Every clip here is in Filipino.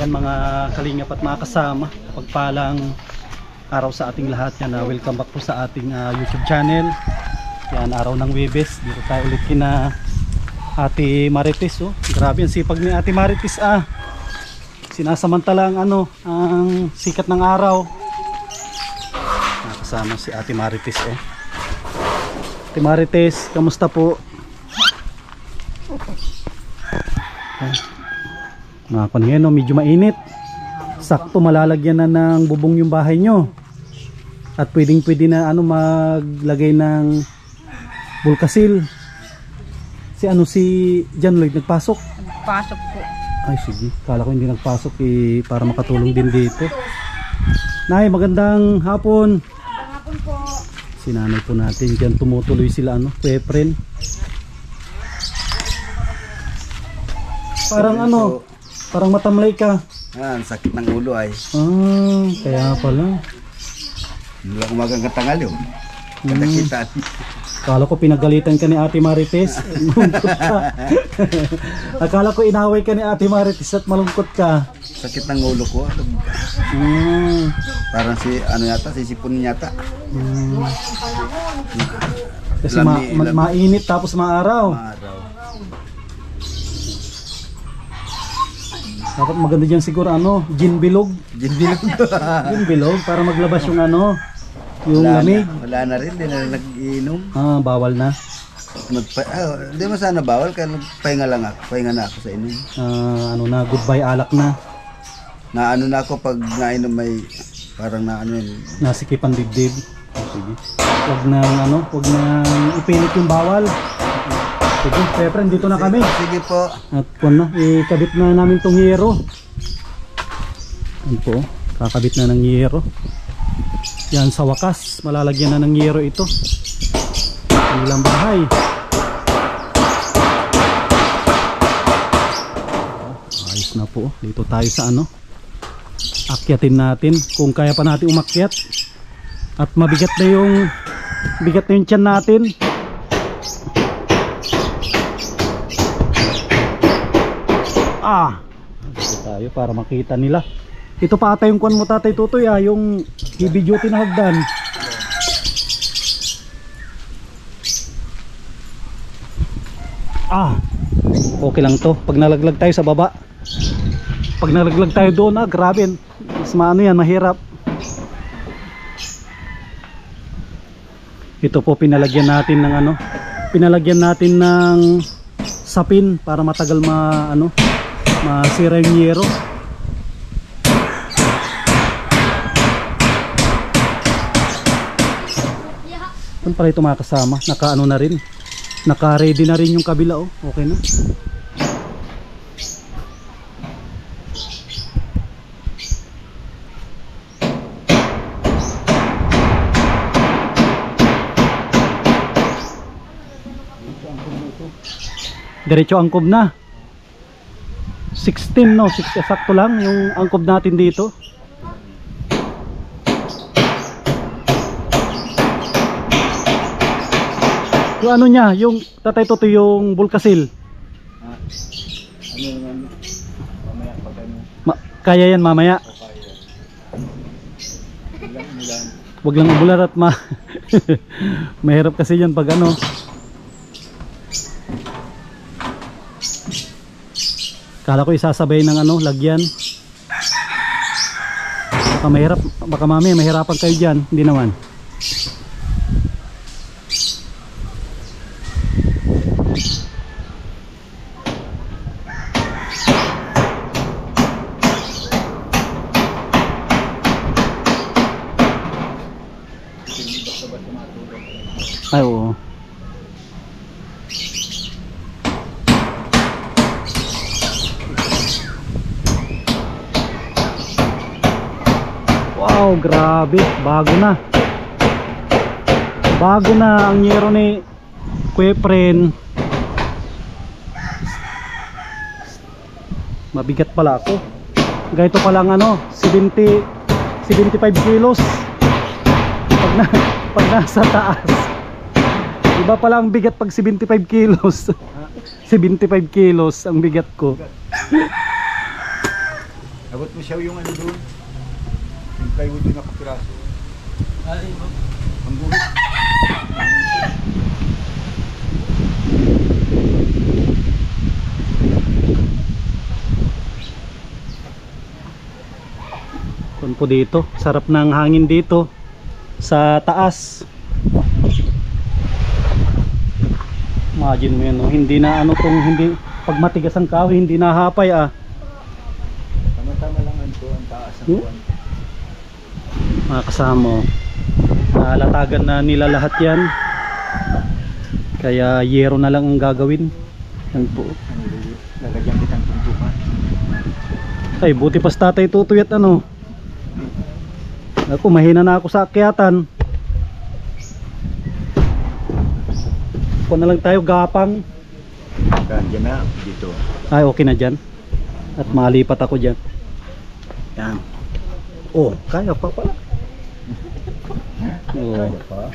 Yan mga kalingap at mga kasama, pagpalang araw sa ating lahat. Yan, welcome back po sa ating YouTube channel. Yan, araw ng Webes. Dito tayo ulit kina Ate Marites. Oh. Grabe ang sipag ni Ate Marites. Sinasamantala ang ang sikat ng araw. Nakasama si Ate Marites. Ate Marites, kamusta po? Ngayon, medyo mainit. Sakto malalagyan na ng bubong yung bahay nyo. At pwede na maglagay ng bulkasil. Si John Lloyd nagpasok? Nagpasok po. Ay sige, kala ko hindi nagpasok para makatulong din dito. Nay, magandang hapon. Magandang hapon po. Sinanay po natin dyan, tumutuloy sila Pepren. Parang matamlay ka. Sakit ng ulo ay. Kaya pala. Hindi ako magangatangal yun. Kita-kita. Akala ko pinagalitan ka ni Ate Marites. Malungkot ka. Akala ko inaway ka ni Ate Marites at malungkot ka. Sakit ng ulo ko. Parang sisipunin yata. Kasi mainit tapos maaraw. Dapat maganda dyan siguro gin bilog. Gin bilog para maglabas yung yung lamig. Wala na rin, hindi na nag-iinom. Bawal na. Hindi mo sana bawal, kaya pahinga lang ako. Pahinga na ako sa inom. Goodbye alak na. Na ako pag nainom may parang nasikipan dibdib. Sige. Huwag nang ipilit yung bawal. Sige, Pepren, dito na kami. Sige po. At ikabit na namin tong hiyero. Yan po, kakabit na ng hiyero. Yan, sa wakas, malalagyan na ng hiyero ito. Ilang bahay. Ayos na po. Dito tayo sa akyatin natin. Kung kaya pa natin umakyat. At mabigat na yung tiyan natin. Dito tayo para makita nila. Ito pa ata yung kuwan mo, Tatay Tutoy, yung heavy duty na hagdan. Okay lang to. Pag nalaglag tayo sa baba. Pag nalaglag tayo doon, grabe. Mas mahirap. Ito po pinalagyan natin ng sapin para matagal masira yung yero. Saan pala ito mga kasama? Na rin. Naka-ready na rin yung kabila. Okay na. Diretso angkob na. 16 sakto lang yung angkob natin dito. Yung yung Tatay Toto, yung bulkasil. Kaya yan mamaya. Wag lang umulan at mahirap kasi yan pag Kala ko isasabay ng lagyan. Baka mamaya mahirapan kayo dyan. Hindi naman. Ay, oo. Wow, grabe, bago na ang yero ni Pepren. Mabigat pala ako. Ganito pa lang 75 kilos pag nasa taas. Iba pala ang bigat pag 75 kilos. 75 kilos ang bigat ko. Abot mo siya yung ano doon. Yung plywood doon na kapiraso. Ang guhit. Kung po dito, sarap ng hangin dito sa taas. Imagine mo yan, no? Hindi na ano tong hindi pag matigas ang kahoy, hindi nahapay ah. Tama-tama lang ang taas ng buwan. Mga kasama, nalatagan na nila lahat yan. Kaya yero na lang ang gagawin. Yan po. Lalagyan kitang tuntukan. Ay, buti pas tatay tutuyat ano. Ako, mahina na ako sa akyatan. Kung na lang tayo gapang. Diyan na, dito. Ay, okay na dyan. At malipat ako dyan. Yan. Oh, kaya pa pala. Oh. Kaya pa.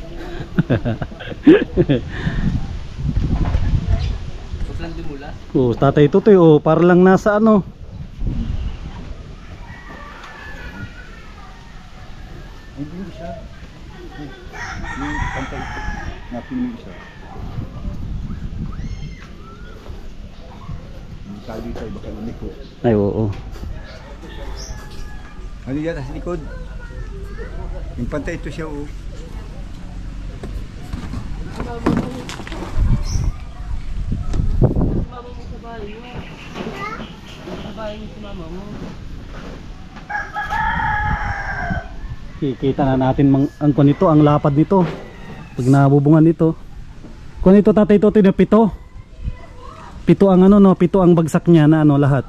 Oh, tatay tutoy, oh, para lang nasa ano. Hindi siya. Yung pantay na pinuwi siya. Yung tali tayo baka lumiko. Ay, oo. Ano yan sa likod? Yung pantay ito siya oh. Kikita na natin ang nito, ang lapad nito. Pag nabubungan nito. Kung ito tatay ito na pito. Pito ang ano no, pito ang bagsak niya na ano lahat.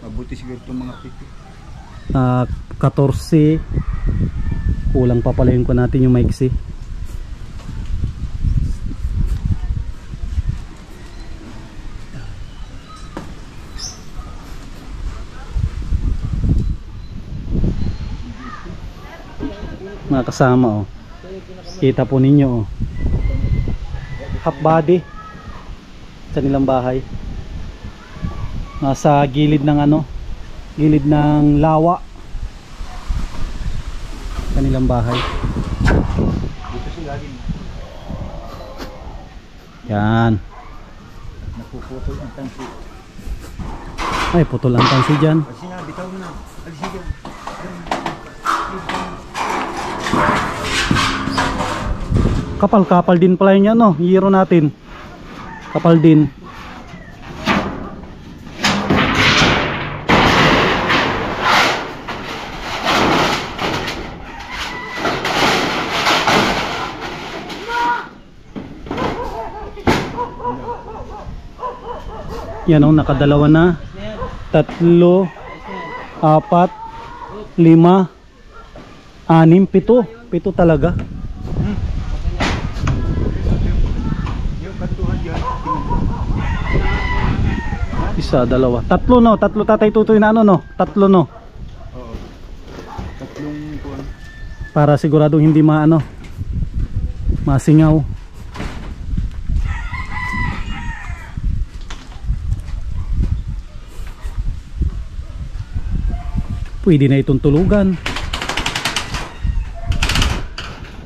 Mabuti siguro itong mga pito. 14. Kulang pa pala yung ko natin yung maiksi. Mga kasama oh. Kita po ninyo oh. Half body sa nilang bahay. Nasa gilid ng ano, gilid ng lawa kanilang bahay. Dito sila din. Yan. Napuputol ang tansi. Ay, putol ang tansi dyan. Kasi nga, bitaw na. Alisi dyan. Kapal din pala yun, no? Hero natin. Kapal din. Yan o, nakadalawa na. 3, 4, 5, 6, 7. 7 talaga. Yung kantuhan dyan. Isa, dalawa. 3 no, 3 tatay tutoy na ano no. 3 no. Oo. 3 kuwan. Para siguradong hindi maano. Masingaw. Pwede na itong tulugan.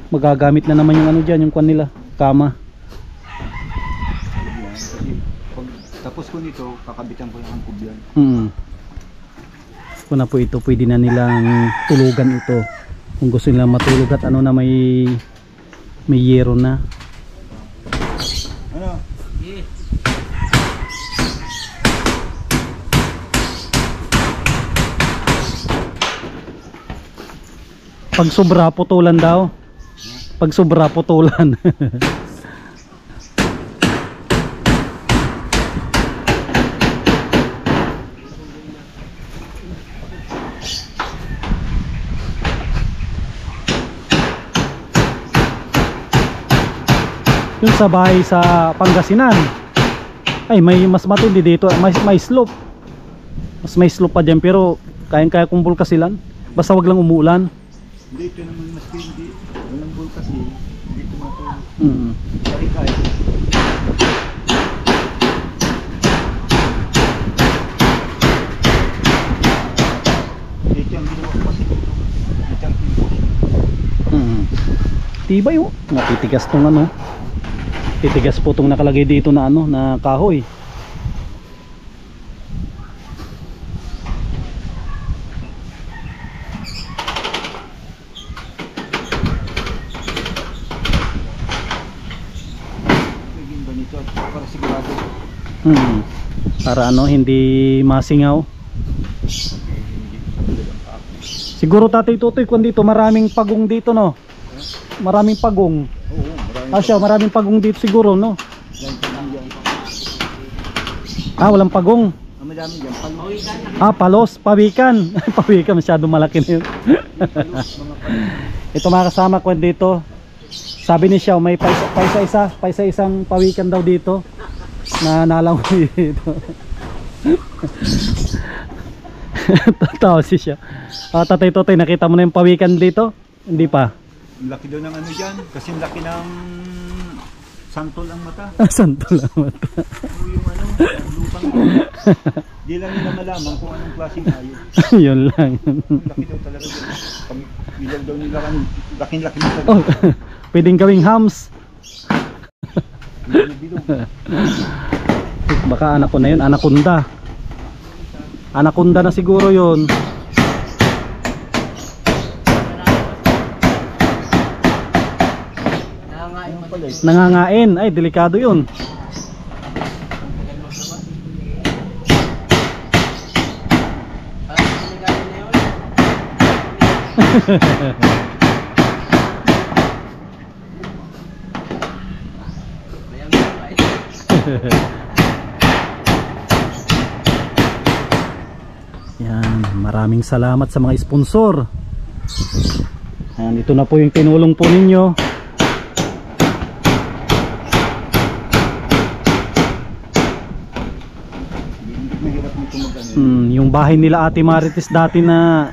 Magagamit na naman yung ano dyan, yung kwan nila, kama. Kasi pag tapos ko nito, kakabitan ko lang ang kubyan. Kung na po ito, pwede na nilang tulugan ito. Kung gusto nilang matulog at ano na may yero na. Ano? Pag sobra, putulan daw. Pag sobra, putulan. Yung sa bahay sa Pangasinan, ay may mas matindi dito, may slope. Mas may slope pa dyan, pero kayang-kaya kong bulkasilan. Basta wag lang umuulan. Hindi, ito naman mas hindi. Walang bul kasi. Hindi tumatulog. Kaya. Tibay oh. Natitigas tong ano. Titigas po tong nakalagay dito na ano, na kahoy. Para sigurado. Para ano, hindi masingaw. Siguro Tatay Tutoy, kung dito maraming pagong dito, no? Maraming pagong. Oo, marami. Siya, maraming pagong dito siguro, no? Walang pagong. Madami dyan. Palos, pawikan. Pawikan, masyado malaki na yun. Ito mga kasama ko dito. Sabi ni Xiao, may paisa-isang pawikan daw dito. Na nalangoy dito. Tatawa si Xiao. Tatay Totoy, nakita mo na yung pawikan dito? Hindi pa. Laki daw ng ano dyan. Kasi laki ng santol ang mata. Santol ang mata. Yung ano, ang lupang doon. Di lang nila malaman kung anong klaseng hayop. Yun lang. Laki daw talaga dyan. Pag bilang daw nila kan, laking-laki nila. Pwedeng gawing hams. Baka anak ko na yun, anaconda. Anaconda na siguro yun. Nangangain, ay delikado yun. Yan, maraming salamat sa mga sponsor. Yan, ito na po yung tinulong po ninyo. Yung bahay nila Ate Marites dati na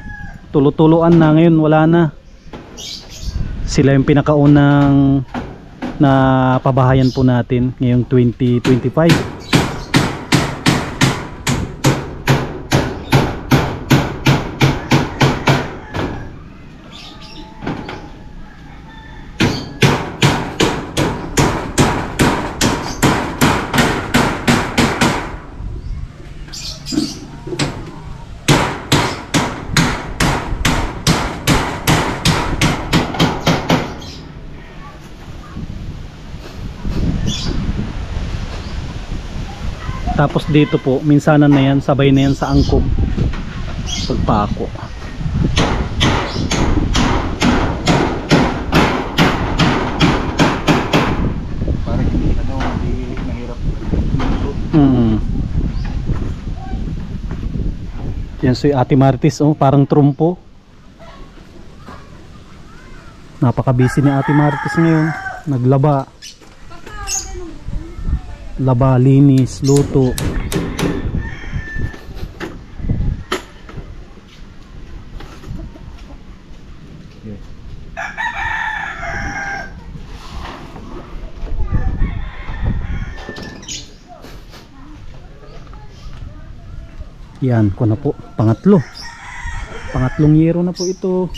tulo-tuloan na, ngayon wala na. Sila yung pinakaunang na pabahayan po natin ngayong 2025. Tapos dito po, minsanan na yan, sabay na yan sa angkop pagpako. Para hindi ano, hindi mahirap. Yan si Ate Marites, oh, parang trumpo. Napaka-busy ni Ate Marites ngayon. Naglaba. Laba, linis, luto. Yan ko na po, pangatlong yero na po ito.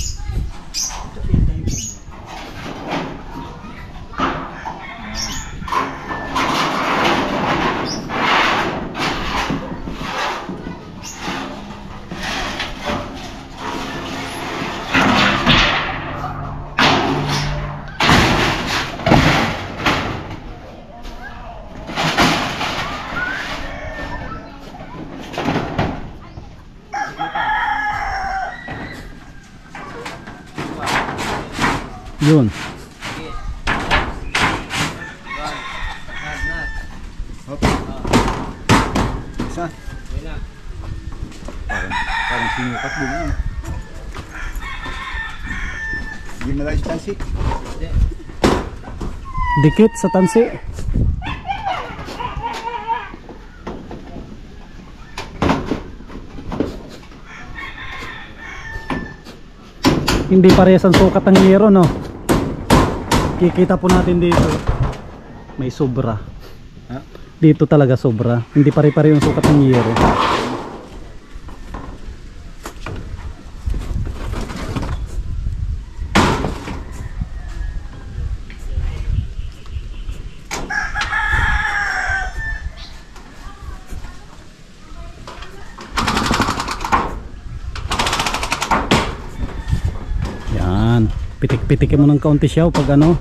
Yun. Isa. Parang sinukat din yun. Hindi malayos tansi. Dikit sa tansi. Hindi parehas ang sukat ng yero, no? Kikita po natin dito may sobra. Dito talaga sobra. Hindi pare-pare yung sukat ng yero. Pitik-pitikin mo ng kaunti siya pag ano.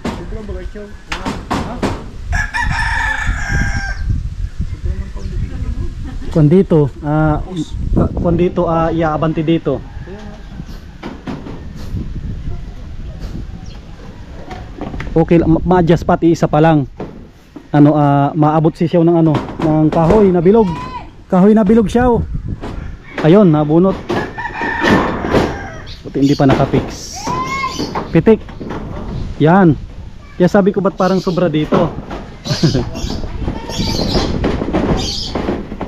Sobrang bagay siya. Ha? Sobrang ng kaunti dito. Kung dito, iaabante dito. Okay, ma-adjust pati isa pa lang. Ano, maabot si siyaw ng ano, ng kahoy na bilog. Kahoy na bilog siyaw. Ayun, nabunot. Buti hindi pa nakapix. Pitik. Yan. Kaya sabi ko ba't parang sobra dito.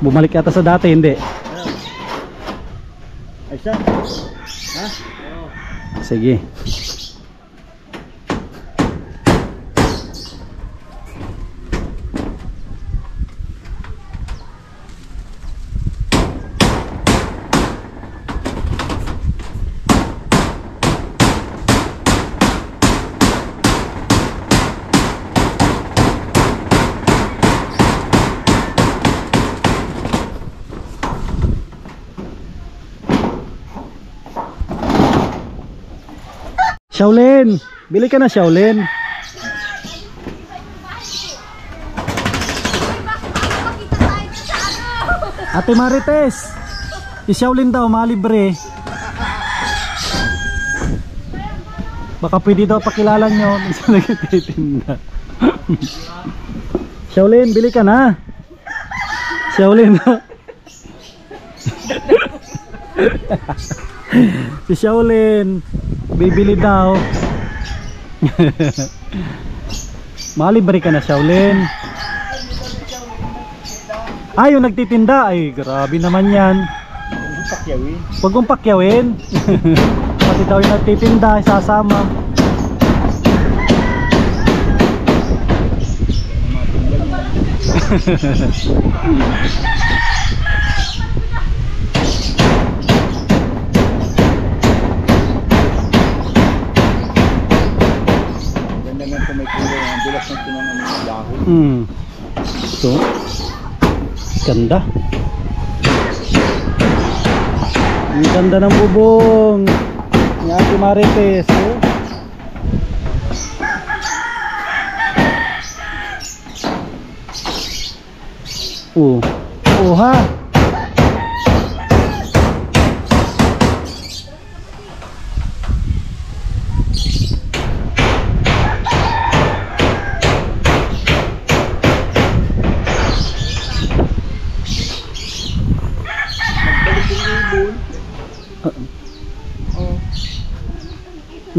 Bumalik yata sa dati, hindi. Ay siya. Ha? Sige. Shaolin, bili ka na Shaolin. Ate Marites, si Shaolin daw malibre. Baka pwede daw pakilala nyo sa nagtitinda. Shaolin, bili ka na. Shaolin. Si Shaolin bibili daw. Malibre ka na Shaolin. Ay, yung nagtitinda. Ay, grabe naman yan. Huwag mong pakyawin. Pati daw yung nagtitinda sasama. So, ganda. Ang ganda ng bubong ni Ate Marites. Ha.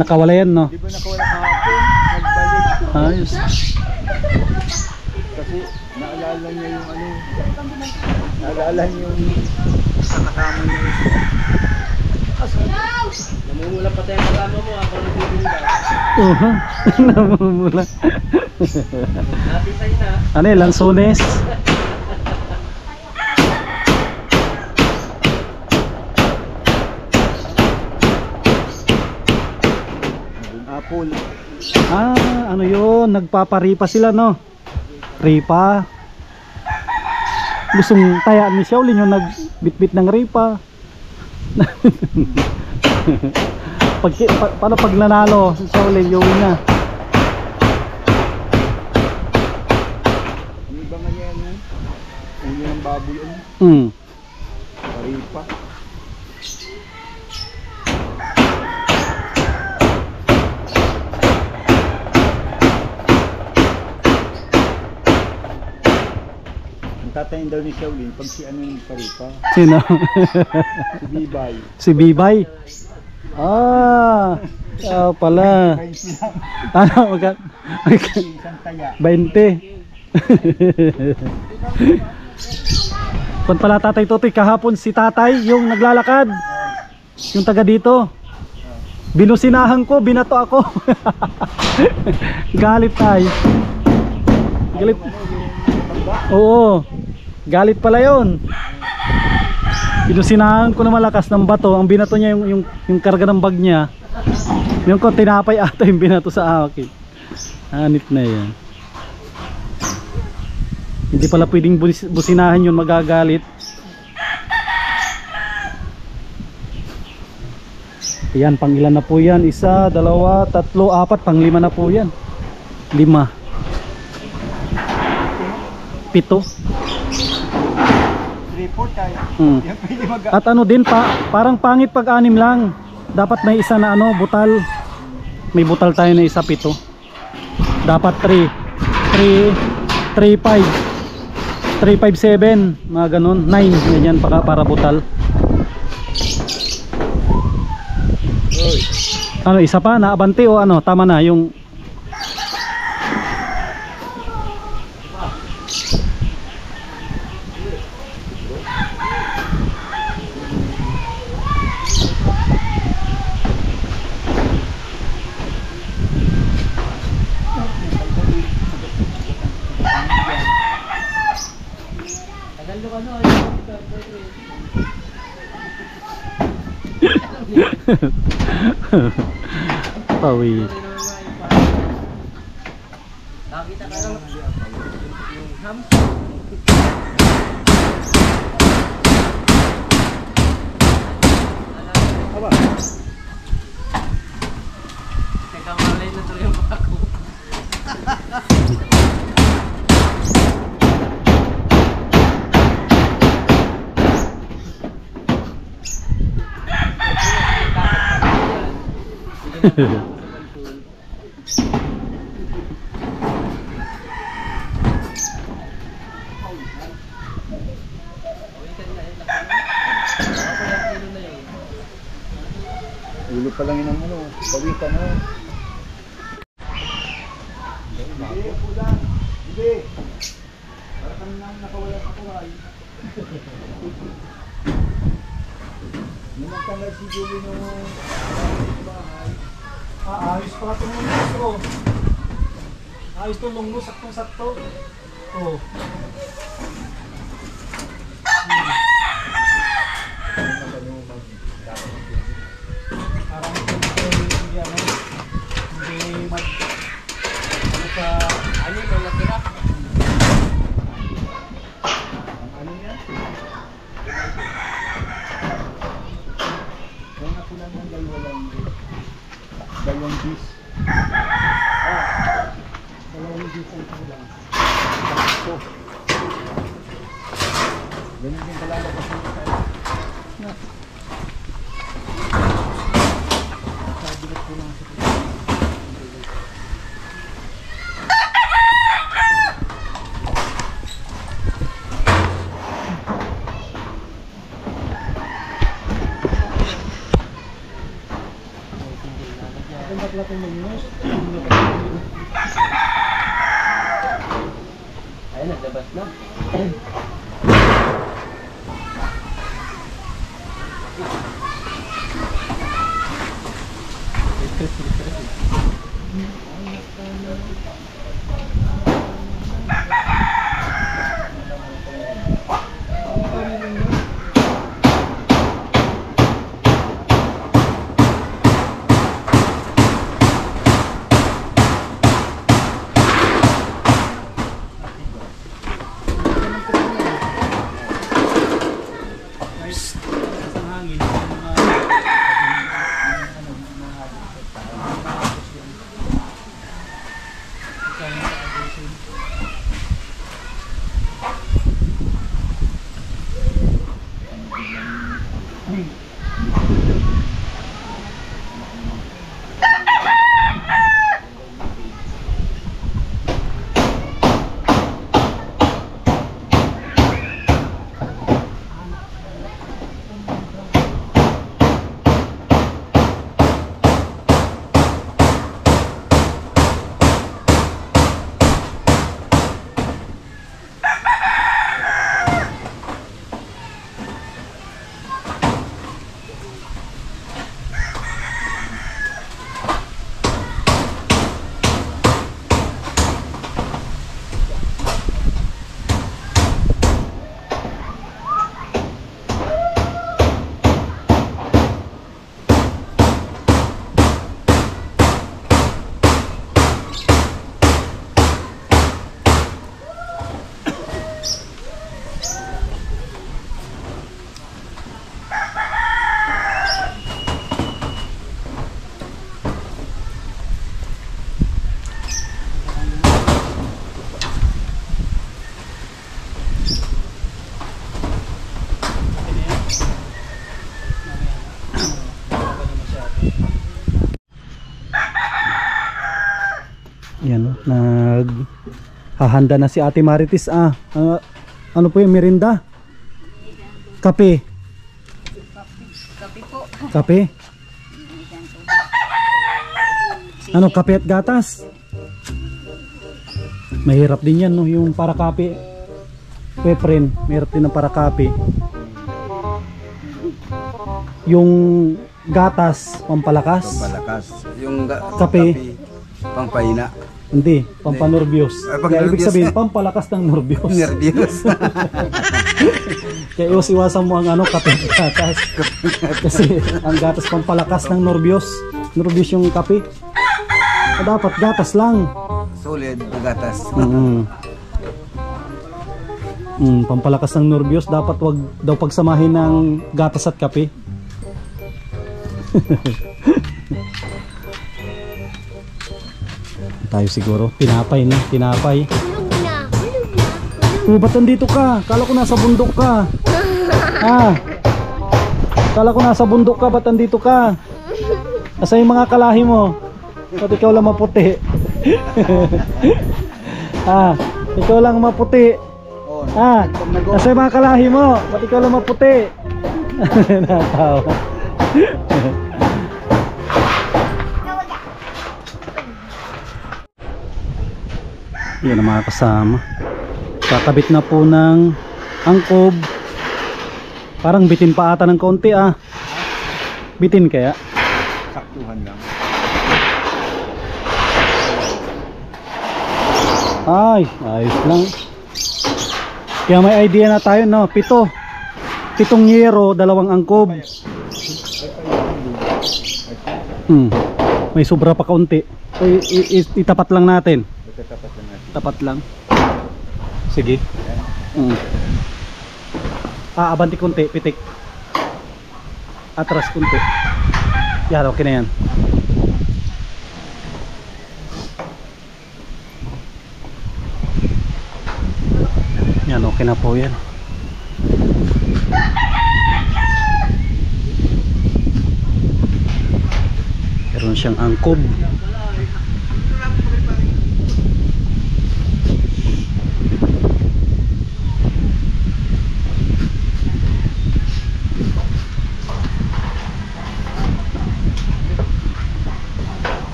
Nakawala yan, no? Di ba nakawala kahapon? Nagbalik. Ayos. Kasi naalala niya yung ano. Naalala niya yung sa nakama niya. Namumula pa tayo kasama mo ako nagtitinda. Ha? Namumula. Ano eh, Lanzones? Apple. Ano yun? Nagpaparipa sila, no? Ripa. Gustong tayaan ni Shaolin yung nagbitbit ng ripa. Paano pag nanalo si Shaolin yung na? Ano ba nga yan? Ulo ng baboy yan. Ripa. Tatayin daw ni Shaolin pag si ano yung paripa. Sino? Si Bibay. Si Bibay? Pala. Ano? Isang taya. 20. Kung pala Tatay Totoy, kahapon si Tatay yung naglalakad. Yung taga dito. Binusinahan ko, binato ako. Galit tayo. Galit. Oo. Galit pala yun. Pinusinahan ko na malakas ng bato. Ang binato niya yung karga ng bag niya. Yung ko tinapay ata yung binato sa akin. Hanip na yan. Hindi pala pwedeng businahan yun, magagalit. Yan, pang ilan na po yan? Isa, dalawa, tatlo, apat, pang lima na po yan. 5. 7. Report tayo. Yan pwede At ano din parang pangit pag 6 lang. Dapat may isa na ano, butal. May butal tayo na isa, 7. Dapat 3, 5, 7, mga ganun. 9, ganyan para butal. Ano, isa pa naabante o ano, tama na yung Pawi. Ulo pa lang yun ang ano, pawikan na. Hindi. Para kami namin nakawala sa kuhay. Nung magtanggal si Julie nung bahay. Ayos pa itong lungus ko. Ayos itong lungus, saktong-sakto. Oh. Parang hindi ano, hindi mag ano sa ano yung natira. Ano yan? Kaya na kulang ng dalawang bis. Dalawang bis ang kulang. So, ganun din talaga kasi tayo. Sabilat ko lang sa Ayun, naglabas na. Yan, naghahanda na si Ate Marites. Ano po yung merinda? Kape. Kape po. Kape? Ano, kape at gatas? Mahirap din yan, no? Yung para kape. Peprin, mahirap din ang para kape. Yung gatas, pampalakas. Pampalakas. Yung Kape. Pampahina. Hindi, pampanorbios. Kaya ibig Pampanorbios. sabihin, pampalakas ng norbios. Nervyos. Kaya iwas-iwasan mo ang kape at gatas. Kasi ang gatas pampalakas ng norbios. Norbios yung kape. Dapat gatas lang. Solid na gatas. Pampalakas ng norbios. Dapat wag daw pagsamahin ng gatas at kape. Tayo siguro. Tinapay na. Tinapay. Ba't nandito ka? Kala ko nasa bundok ka. Kala ko nasa bundok ka. Ba't nandito ka? Asa yung mga kalahi mo? Ba't ikaw lang maputi? Ikaw lang maputi. Asa yung mga kalahi mo? Ba't ikaw lang maputi? Natawa. Yan ang mga kasama. Kakabit na po ng angkob. Parang bitin pa ata ng konti Bitin kaya? Saktuhan lang. Ay, ayos lang. Kaya may idea na tayo, no? 7 yero, 2 angkob. May sobra pa kaunti. So, itapat lang natin. Tapat lang natin. Tapat lang. Sige. Abanti kunti, pitik. Atras kunti. Yan, okay na yan. Yan, okay na po yan. Meron siyang angkob.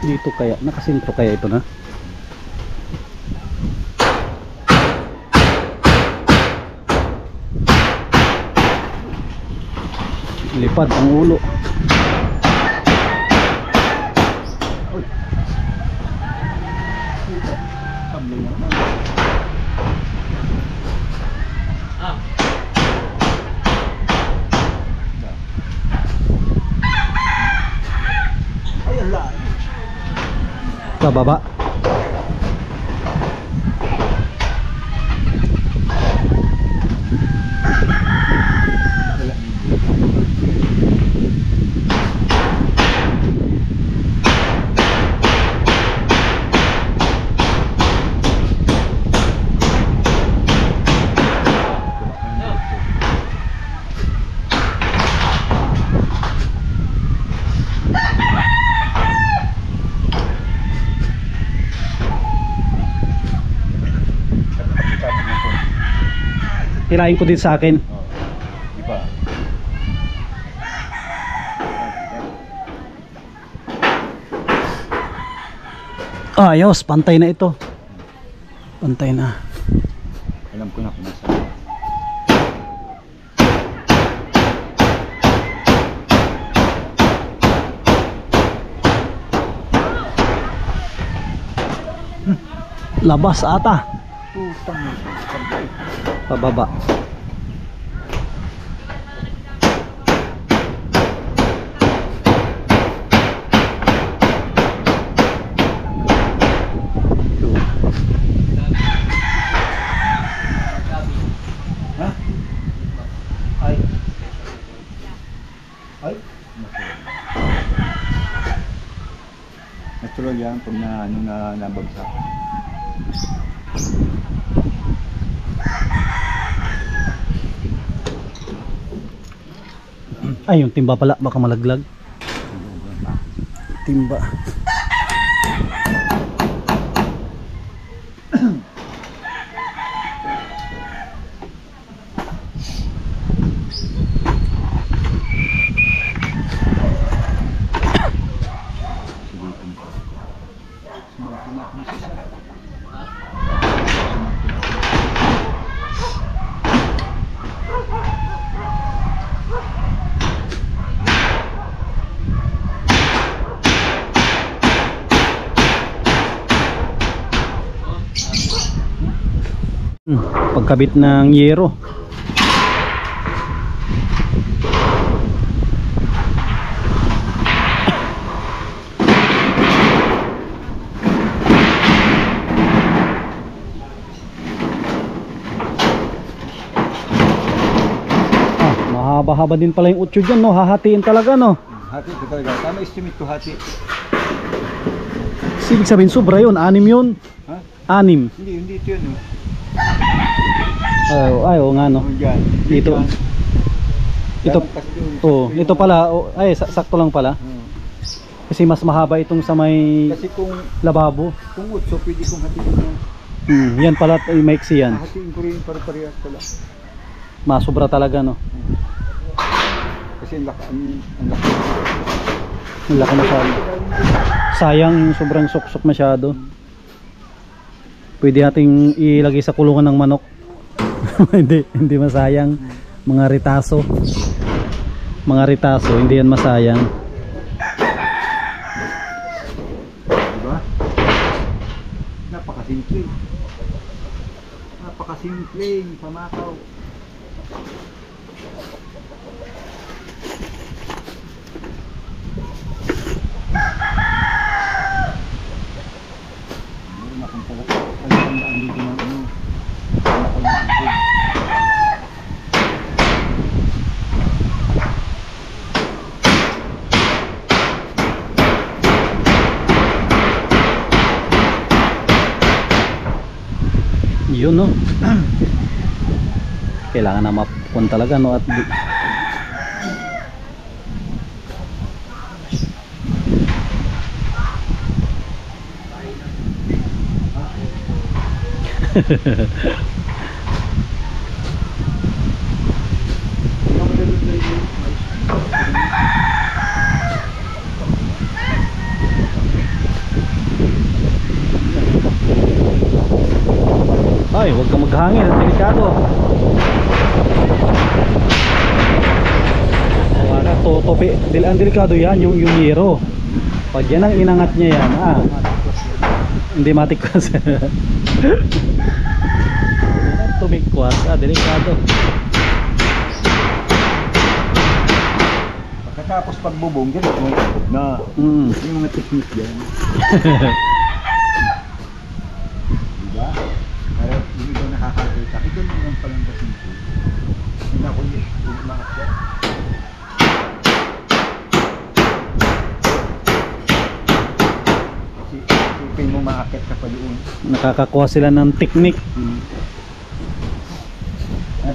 Dito kaya, nakasintro kaya ito na? Lipad ang ulo. Sa baba. Tirahin ko din sa akin. Iba. Ayos, pantay na ito. Pantay na. Alam ko na kung nasaan. Labas ata. Pababa. Natural yan pag nabagsak. Ay, yung timba pala, baka malaglag. timba. Pagkabit ng yero. Mahaba-haba din pala yung 8 dyan, no? Hahatiin talaga, no? Hati ito talaga. Tama estimate ko hati. Ibig sabihin sobra yun, 6 yun. Ha? 6. Hindi ito yun. Ay, oo nga, no? Dyan. Dito. Ito. Oh, ito pala. Oh, ay, sakto lang pala. Kasi mas mahaba itong sa may Kasi kung lababo. kung 8, pwede kong hatiin mo. Yan pala, maiksi yan. Hatiin ko rin para parehas pala. Masobra talaga, no? Kasi ang laki. Ang laki masyado. Sayang, sobrang suksok masyado. Pwede nating ilagay sa kulungan ng manok. hindi masayang. Mga ritaso. Hindi yan masayang. Diba? Napakasimple pamakaw. Yun, no? Kailangan na mapukon talaga, no? At ay, huwag kang maghangin, delikado. Ang delikado yan, yung yero. Pag yan ang inangat niya yan, hindi matikwas. Tumikwas, delikado. Pagkatapos pagbubong, ganito na yung mga technique dyan. Diba? Para hindi daw nakakakita. Ito naman palang kasimple. Hindi na ako yung makakita. Kasi isipin mo maakit ka pa doon. Nakakakuha sila ng technique.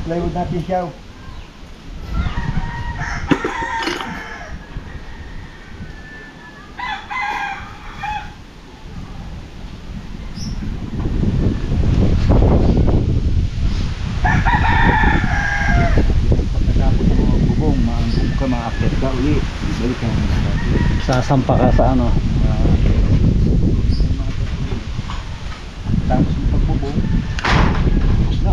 Plywood natin siya. Pagkatapos mo bubong, maangkong ka, maakit ka uli. Balik ka naman sa dati. Sasampa ka sa ano. Tapos mo pagbubong, tapos na.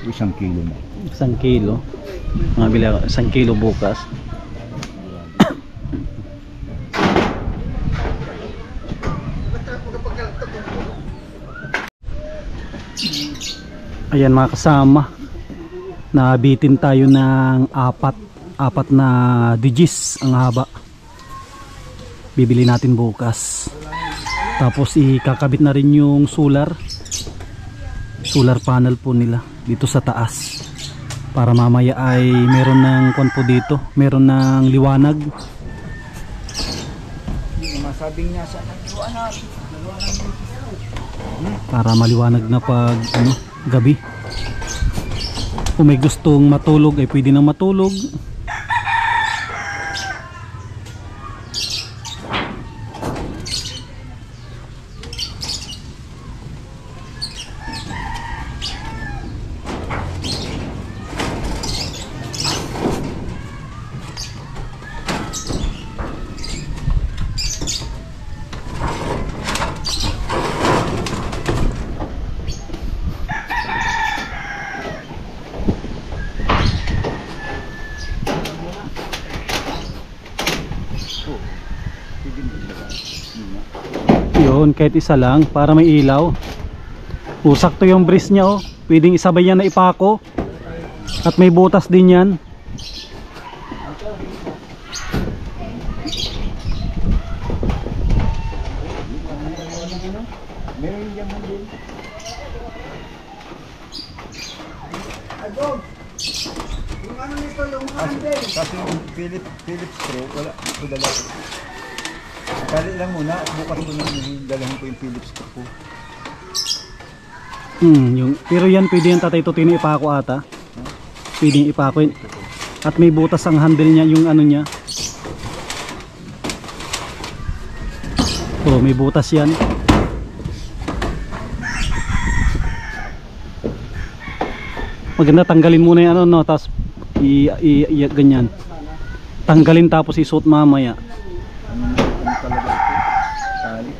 isang kilo na. 1 kilo. Mabili ako 1 kilo bukas. Ayan mga kasama, nabitin tayo ng apat na digis ang haba. Bibili natin bukas. Tapos ikakabit na rin yung solar panel po nila dito sa taas, para mamaya ay meron ng kwan po dito, meron ng liwanag. Masabing niya sa liwanag. Para maliwanag na pag gabi. Kung may gustong matulog ay pwede nang matulog. Yun, kahit isa lang para may ilaw. Sakto yung breeze niya, oh. Pwedeng isabay yan na ipako. At may butas din yan. Meron yan din. Yung ano nito, yung handle. Kasi yung Philips Pro, wala. Dala. Kali lang muna, bukas ko na dalahan ko yung Philips Pro. Pero yan pwede yung Tatay Totino ipako ata. Pwede yung ipako yun. At may butas ang handle niya, yung ano niya. Oh, may butas yan. Maganda tanggalin muna yung ano, no, tapos ganyan. Tanggalin tapos isuot mamaya. Ano talaga ito? Tali.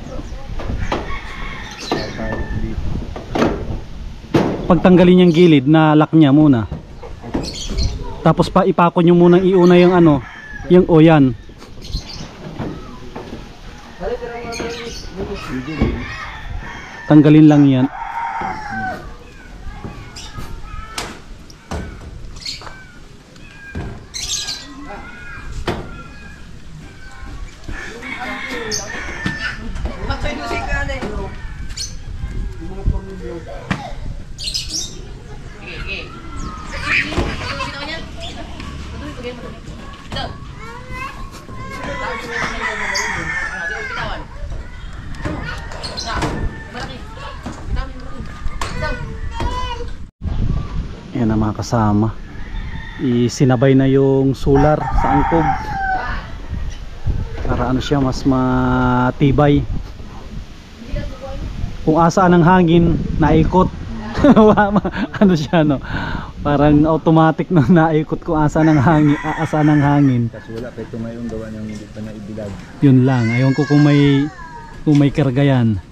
Tali dito. Pag tanggalin yung gilid, na lock niya muna. Tapos pa ipako nyo muna iuna yung ano, yung yan. Tanggalin lang yan. Yan ang mga kasama, isinabay na yung solar sa angkog para ano siya, mas matibay. Kung asaan ang hangin naikot. Ano siya, no, parang automatic na naikot kung asaan ang hangin, asaan ang hangin. Kasi wala pa ito ngayong gawa niyang hindi pa na ibilag. Yun lang, ayaw ko kung may karga yan.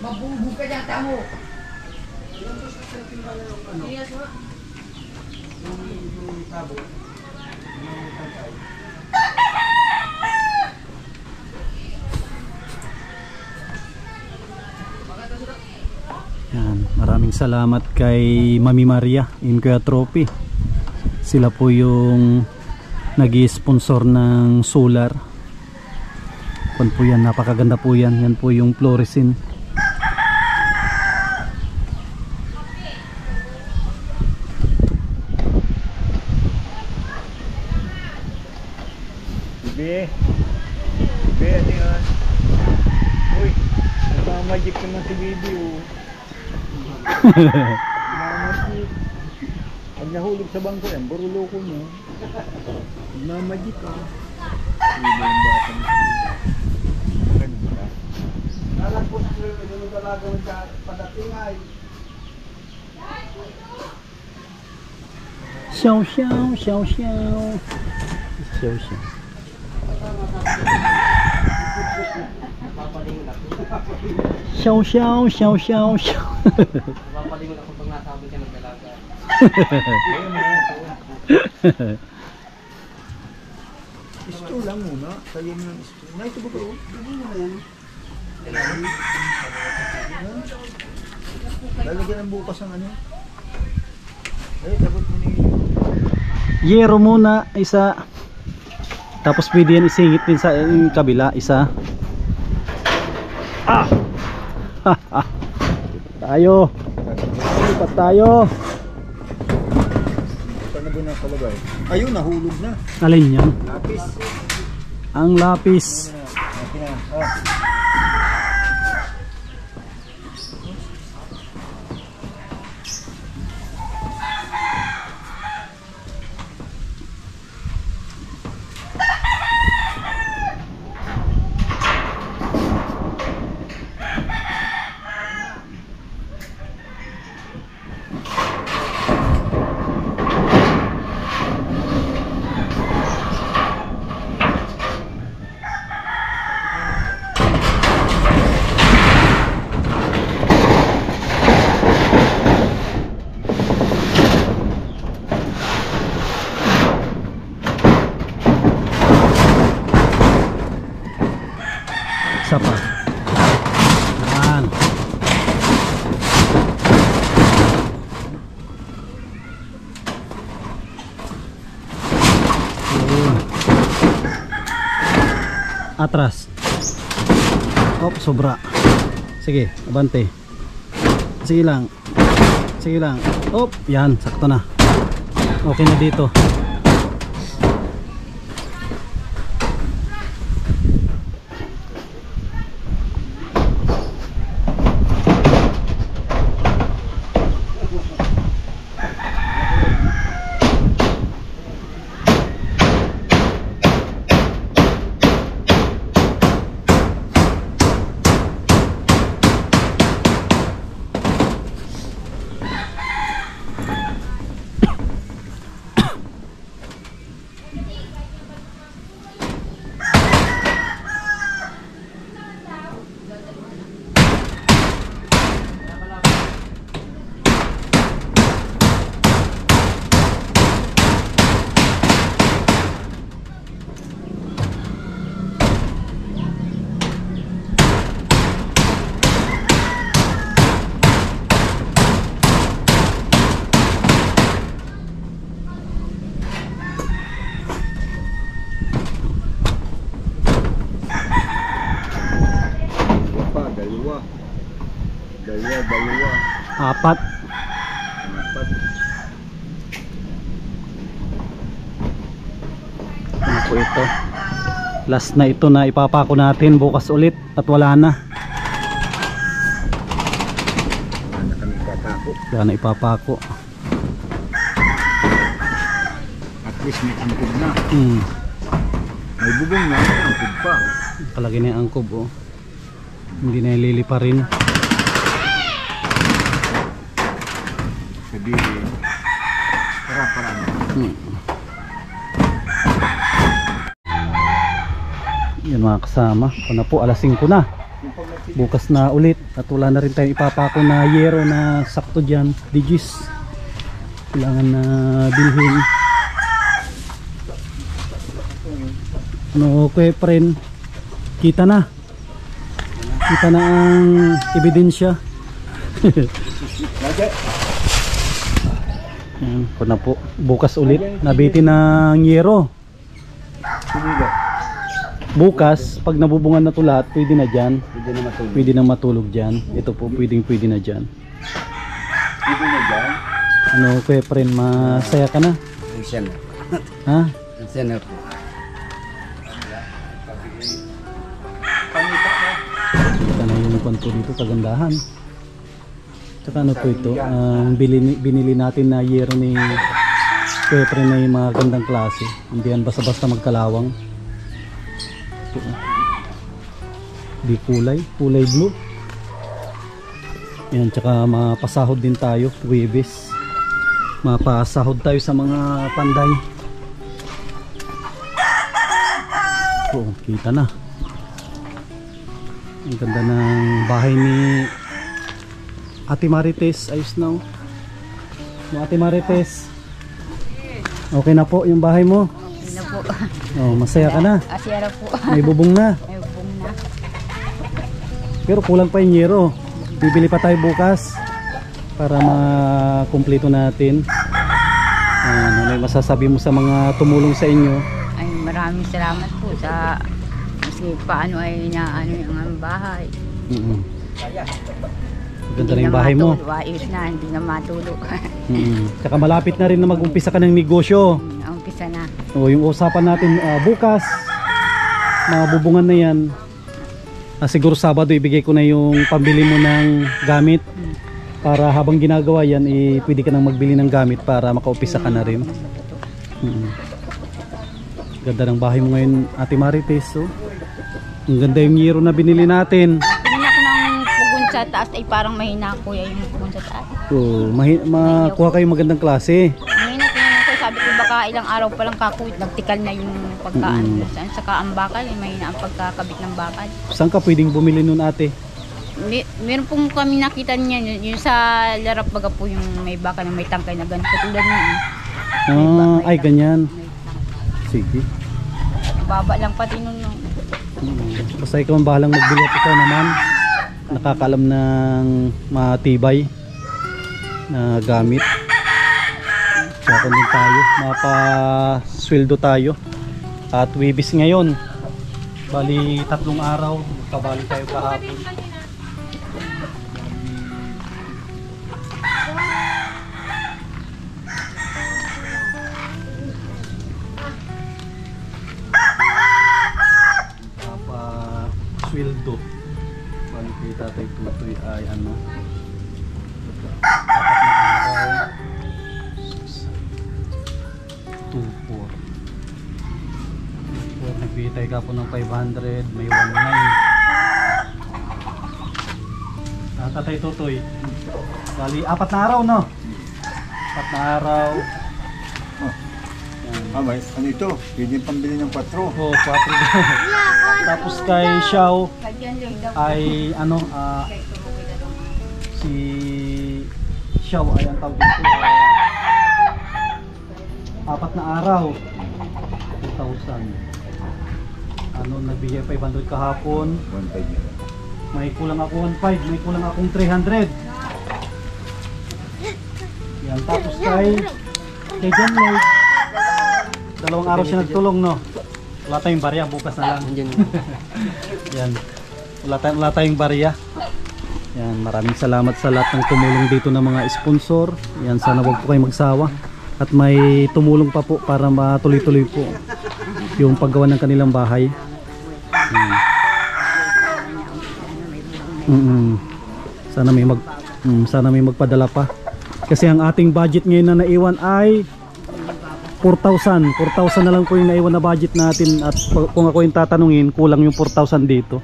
Mabubog ka dyan, tamo. Yan, maraming salamat kay Mami Maria in Kuya Trophy. Sila po yung nag-i-sponsor ng solar. Yan po yan, napakaganda po yan. Yan po yung fluorescent. Bibi, ano yan? Uy, nagmamagic naman si Bibi, oh. Nagmamagic. Pag nahulog sa bangko yan, burulo ko niya. Nagmamagic, oh. Bibi yung bata mo. Ganun ba? Alam po sir, ano talaga sa padating ay. Xiao xiao, xiao xiao. Xiao xiao. Xiao xiao xiao xiao xiao. Mapapalingon ako pag nasabi ka ng dalaga. Isto lang muna. Tayo mo ng isto. Na ito ba ko? Lalagyan ng bukas ang ano. Dapat mo na Yero muna, isa. Tapos pwede yan isingit din sa kabila, isa. Ah! Tayo. Lipat tayo. Paano ba nakalagay? Ayun, nahulog na. Alin yan? Lapis. Ang lapis. Okay na. Ah. Isa pa. Yan. Yun. Atras. Op, sobra. Sige, abante. Sige lang. Sige lang. Op, yan, sakto na. Okay na dito. Dalawa. Apat. Apat. Ano po ito? Last na ito na ipapako natin bukas ulit at wala na. Wala na kami patako. Wala na ipapako. At least may angkod na. May bubong na, may angkod pa. Palagi na yung angkob, oh. Hindi na ililipa rin. Sabihin, para na. Yan mga kasama. Ito na po, alas 5 na. Bukas na ulit. At wala na rin tayong ipapako na yero na sakto dyan. Digis. Kailangan na bilhin. Ano, kuya friend? Kita na. Kita na ang ebidensya. Yan, ko na po. Bukas ulit. Nabitin ng yero. Bukas, pag nabubungan na ito lahat, pwede na dyan. Pwede na matulog dyan. Ito po, pwede na dyan. Pwede na dyan? Ano, kuya friend, masaya ka na? Ansyan na. Ha? Ansyan na po. Kita na yung kwanto dito, kagandahan. Tsaka ano po ito, binili natin na yero ni kuya friend na yung mga gandang klase. Hindi yan basta-basta magkalawang. Ito, di kulay blue. Yan, tsaka mapasahod din tayo, Huwebes. Mapasahod tayo sa mga panday. Oo, kita na. Ang ganda ng bahay ni Ate Marites. Ayos na, oh. Yung Ate Marites, okay na po yung bahay mo? Yun na po. Oh, masaya ka na? Asyara po. May bubong na. May bubong na. Pero kulang pa yung yero. Bibili pa tayo bukas para makumpleto natin. Ano may masasabi mo sa mga tumulong sa inyo? Ay, maraming salamat po sa kasi paano ay inaano yung bahay. Ganda na yung bahay mo. Ayos na, hindi na matulog. Tsaka malapit na rin na mag-umpisa ka ng negosyo. Umpisa na. O, yung usapan natin bukas, mabubungan na yan. Siguro Sabado ibigay ko na yung pambili mo ng gamit. Para habang ginagawa yan, pwede ka nang magbili ng gamit para makaumpisa ka na rin. Ganda ng bahay mo ngayon, Ate Marites. Oh. Ang ganda yung yero na binili natin. Tingnan ko ng pugon sa taas ay parang mahina kuya yung pugon sa taas. So, makuha kayo magandang klase. Mahina, tingnan ko, sabi ko baka ilang araw pa lang kakuit, nagtikal na yung pagkaan. Saka ang bakal, mahina ang pagkakabit ng bakal. Saan ka pwedeng bumili nun, ate? Meron pong kami nakita niya yung sa larap baga po yung may baka na may tangkay na ganito tulad niya. Ay ganyan. Sige. Baba lang pati nun. Basta ikaw ang bahalang magbili at ikaw naman nakakaalam ng matibay na gamit. Kaya din tayo, mapasweldo tayo. At Webis ngayon. Bali 3 araw, kabali tayo kahapon. Sweldo balik kay Tatay Tutoy ay ano 4 na araw 2-4 nagbitay ka po ng 500 may 1.9 Tatay Tutoy bali 4 na araw no 4 na araw May ano ito? Pwede pambili ng 4. Oh, 4 daw. Tapos kay Xiao ay ano si Xiao ay ang tawag dito 4 na araw 2,000 ano nagbigay 500 kahapon 1.5 may kulang ako 1.5 may kulang akong 300 yan tapos kay John Lloyd 2 araw siya nagtulong no wala tayong barya bukas na lang yan wala tayong barya yan maraming salamat sa lahat ng tumulong dito ng mga sponsor yan sana wag po kayo magsawa at may tumulong pa po para matuloy-tuloy po yung paggawa ng kanilang bahay sana may magpadala pa kasi ang ating budget ngayon na naiwan ay 4,000 na lang po yung naiwan na budget natin at kung ako yung tatanungin kulang yung 4,000 dito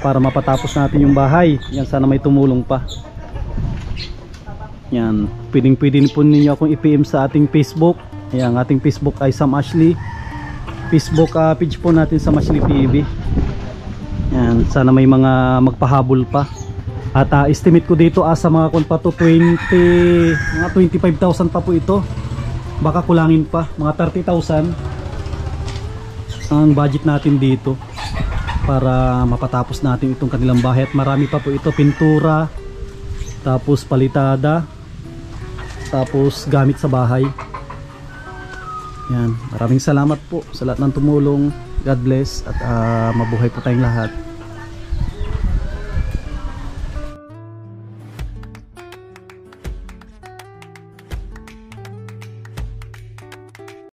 para mapatapos natin yung bahay yan sana may tumulong pa yan pwedeng po ninyo akong i-PM sa ating Facebook yan ating Facebook ay Sam Ashley Facebook page po natin Sam Ashley TV yan sana may mga magpahabol pa at estimate ko dito sa mga kun pa to 25,000 pa po ito baka kulangin pa mga 30,000 ang budget natin dito para mapatapos natin itong kanilang bahay at marami pa po ito pintura tapos palitada tapos gamit sa bahay yan maraming salamat po sa lahat ng tumulong God bless at mabuhay po tayong lahat.